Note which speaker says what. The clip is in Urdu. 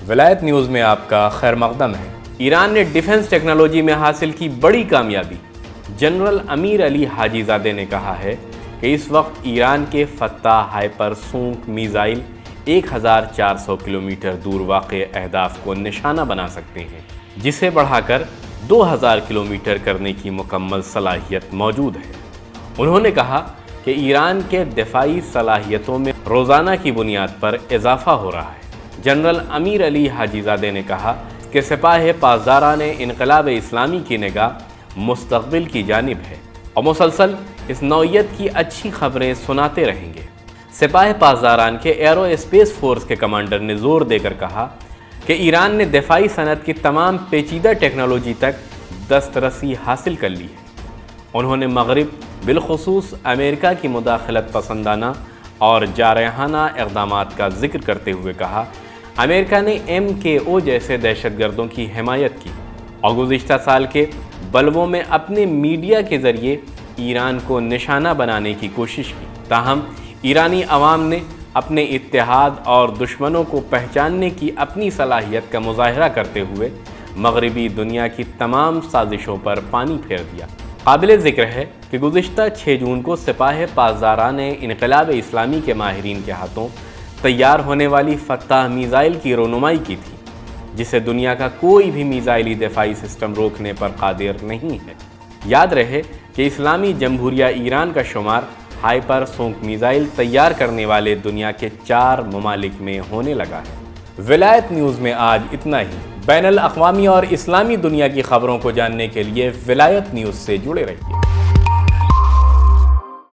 Speaker 1: ولایت نیوز میں آپ کا خیر مقدم ہے۔ ایران نے ڈیفنس ٹیکنالوجی میں حاصل کی بڑی کامیابی۔ جنرل امیر علی حاجی زادے نے کہا ہے کہ اس وقت ایران کے فتح ہائپر سونک میزائل 1400 کلومیٹر دور واقع اہداف کو نشانہ بنا سکتے ہیں، جسے بڑھا کر 2000 کلومیٹر کرنے کی مکمل صلاحیت موجود ہے۔ انہوں نے کہا کہ ایران کے دفاعی صلاحیتوں میں روزانہ کی بنیاد پر اضافہ ہو رہا ہے۔ جنرل امیر علی حاجی زادے نے کہا کہ سپاہ پاسداران انقلاب اسلامی کی نگاہ مستقبل کی جانب ہے اور مسلسل اس نوعیت کی اچھی خبریں سناتے رہیں گے۔ سپاہ پاسداران کے ایرو اسپیس فورس کے کمانڈر نے زور دے کر کہا کہ ایران نے دفاعی صنعت کی تمام پیچیدہ ٹیکنالوجی تک دسترسی حاصل کر لی ہے۔ انہوں نے مغرب بالخصوص امریکہ کی مداخلت پسندانہ اور جارحانہ اقدامات کا ذکر کرتے ہوئے کہا، امریکہ نے MKO جیسے دہشت گردوں کی حمایت کی اور گزشتہ سال کے بلووں میں اپنے میڈیا کے ذریعے ایران کو نشانہ بنانے کی کوشش کی۔ تاہم ایرانی عوام نے اپنے اتحاد اور دشمنوں کو پہچاننے کی اپنی صلاحیت کا مظاہرہ کرتے ہوئے مغربی دنیا کی تمام سازشوں پر پانی پھیر دیا۔ قابل ذکر ہے کہ گزشتہ 6 جون کو سپاہ پاسداران انقلاب اسلامی کے ماہرین کے ہاتھوں تیار ہونے والی فتح میزائل کی رونمائی کی تھی، جسے دنیا کا کوئی بھی میزائلی دفاعی سسٹم روکنے پر قادر نہیں ہے۔ یاد رہے کہ اسلامی جمہوریہ ایران کا شمار ہائپر سونک میزائل تیار کرنے والے دنیا کے 4 ممالک میں ہونے لگا ہے۔ ولایت نیوز میں آج اتنا ہی۔ بین الاقوامی اور اسلامی دنیا کی خبروں کو جاننے کے لیے ولایت نیوز سے جڑے رہیے۔